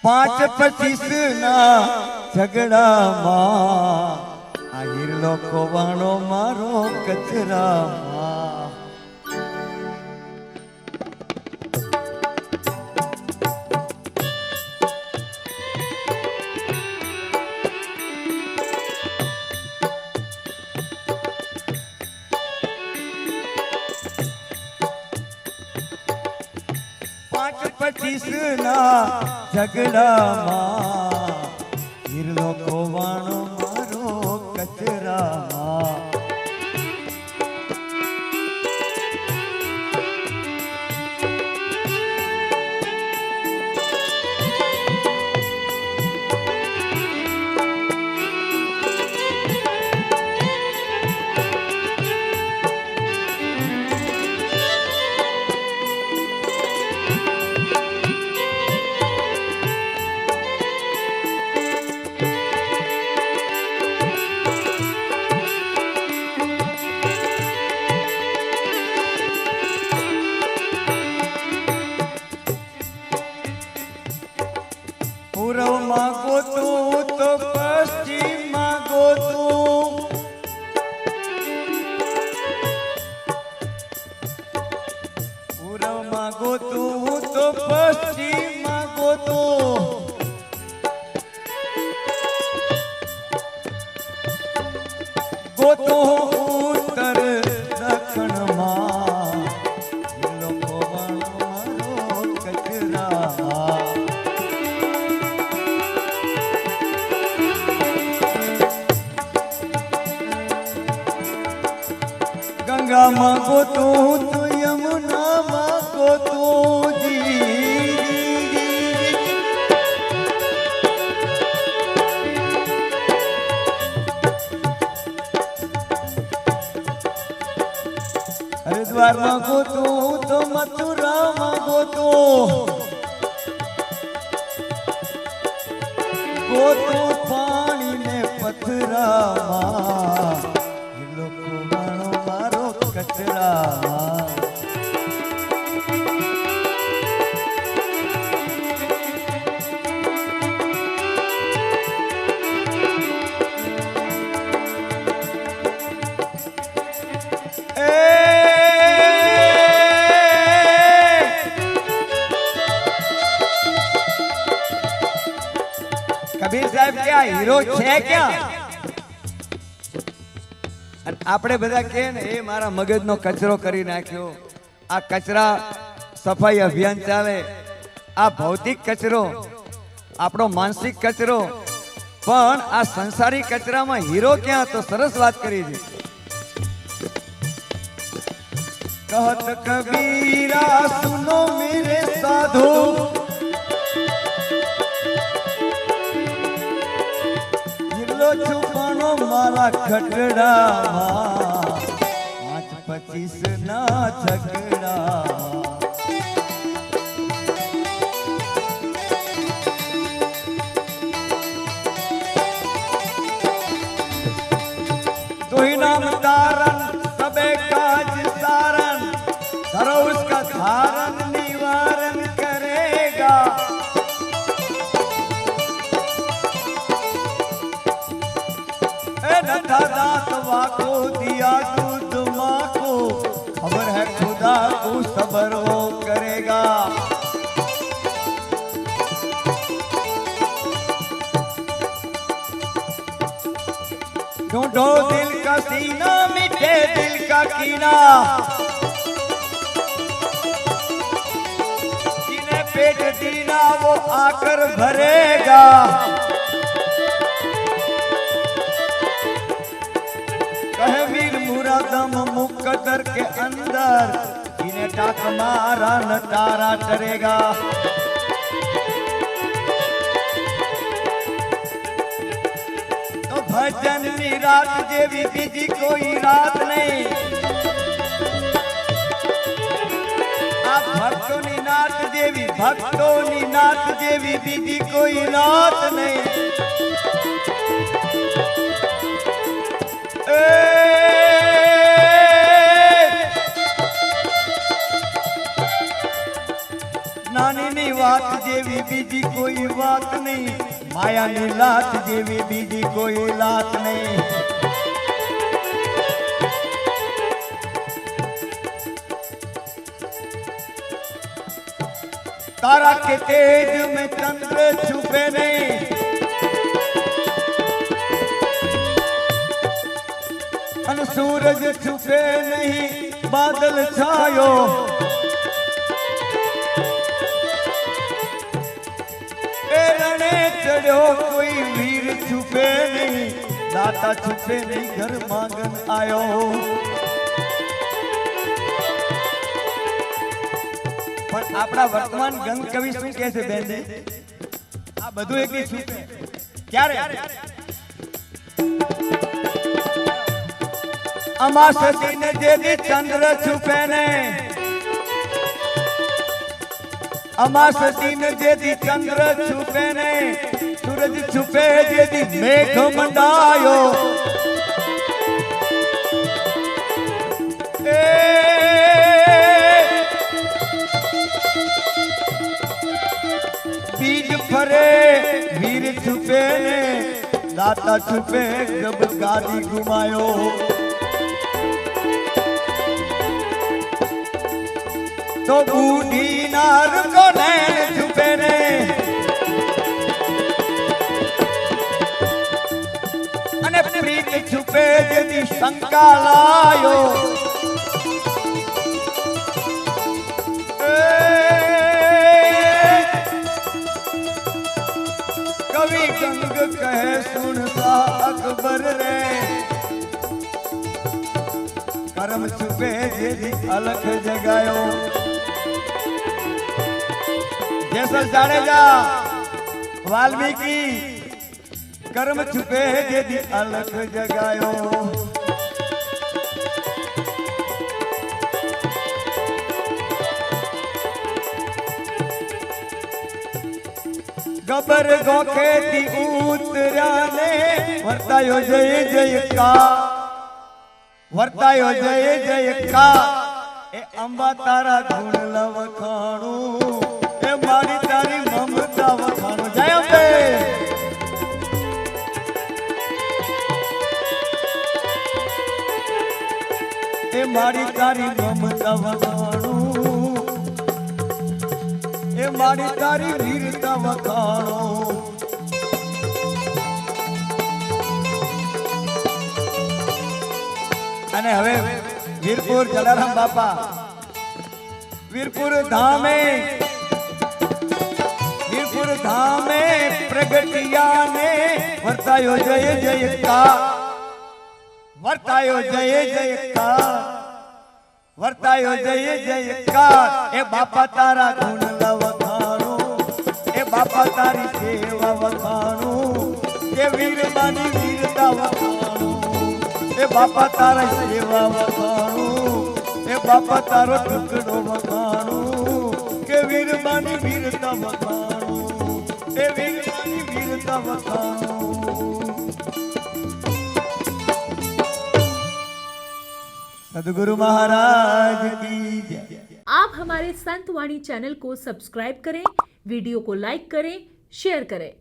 25 ના ઝઘડામાં આ હિરલો ખોવાણો મારો કચરામાં. ના ઝઘડામાં હિરલો ખોવાણો મારો કચરામાં. પૂર્વમાં ગોતું તો પશ્ચિમમાં ગોતું, પૂર્વમાં ગોતું તો પશ્ચિમમાં ગોતું, ગોતું ઉત્તર દક્ષિણમાં હિરલો ખોવાણો મારો કચરામાં. ગંગામાં ગોતું તો યમુનામાં ગોતું હરિદ્વારમાં ગોતું તો મથુરામાં ગોતું, ગોતું પાણી ને પથરામાં હિરલો ખોવાણો મારો કચરામાં. કબીર સાહેબ ક્યાં હીરો છે ક્યાં? આપણે બધા કહે ને એ મારા મગજનો કચરો કરી નાખ્યો. આ કચરા સફાઈ અભિયાન ચાલે, આ ભૌતિક કચરો, આપણો માનસિક કચરો, પણ આ સંસારી કચરામાં હીરો ક્યાં? તો સરસ વાત કરી છે. કહત કબીરા સુનો મેરે સાધુ, હિરલો છુપાણો મારા ખટડામાં 25 ના ઝઘડામાં. तो ही नाम तारन सबे काज सारन, करो उसका धारण निवारण करेगा. नथा दात वाको दिया दूध माँ को, खबर है खुदा को सबर वो करेगा. ढूंढो दिल का सीना मिटे दिल का कीना, जिन्हें पेट दीना वो आकर भरेगा. कहे वीर मुरादम मुकद्दर के अंदर, इन्हें टाक मारा न तारा टरेगा. तो भजन ની રાત જેવી બીજી કોઈ રાત નહીં, આ ભક્તોની નાત જેવી, ભક્તોની નાત જેવી બીજી કોઈ નાત નહીં. નાની ની વાત જેવી જેવી બીજી કોઈ વાત નહીં, માયાની લાત જેવી બીજી કોઈ લાત નહીં. तारा के तेज में चंद्र छुपे नहीं, अन सूरज छुपे नहीं, बादल छायो. रणे चढ़ो कोई वीर छुपे नहीं, दाता छुपे नहीं, घर मांगन आयो. પણ આપણા વર્તમાન ગંગ કવિ શું કહે છે બેન? આ બધું એક છૂટે ક્યારે? અમાસ દિન જેદી ચંદ્ર છુપે ને, અમાસ દિન જેદી ચંદ્ર છુપે ને, સૂરજ છુપે જેદી મેઘ મંડાયો. बीज फरे वीर छुपे ने, दाता छुपे जब गादी घुमायो. तो बूढ़ी नार को नैन छुपे ने, अने प्रीत छुपे यदि शंका लायो. कवि गंग कहे सुन सा अकबर रे, कर्म छुपे जेदी अलख जगायो. जैसल जाडेजा वाल्मीकि कर्म छुपे जेदी अलख जगायो. गबर गोखे दी उतराने, वर्तायो जय जय का, वर्तायो जय जय का. ए अंबा तारा गुण लवखाणू, ए मारी तारी ममता वखाणू. जय अंबे. ए मारी तारी ममता वखाणू, ए मारी तारी वीरता वखाणो. અને હવે વીરપુર જલારામ બાપા વીરપુર ધામે, વીરપુર ધામે પ્રગટિયા ને વર્તાયો જય જયકાર, વર્તાયો જય જયકાર, વર્તાયો જય જયકાર. એ બાપા તારા ગુણ લવખાણો, એ બાપા તારી સેવા વખાણો, એ વીર માની વીરતા વખાણો, એ બાપા તારા સેવા વખાણો, એ બાપા તારો ટુકડો વખાણો, કે વીર માની વીરતા વખાણો, એ વીર માની વીરતા વખાણો. सदगुरु महाराज की जय. आप हमारे संतवाणी चैनल को सब्सक्राइब करें, वीडियो को लाइक करें, शेयर करें.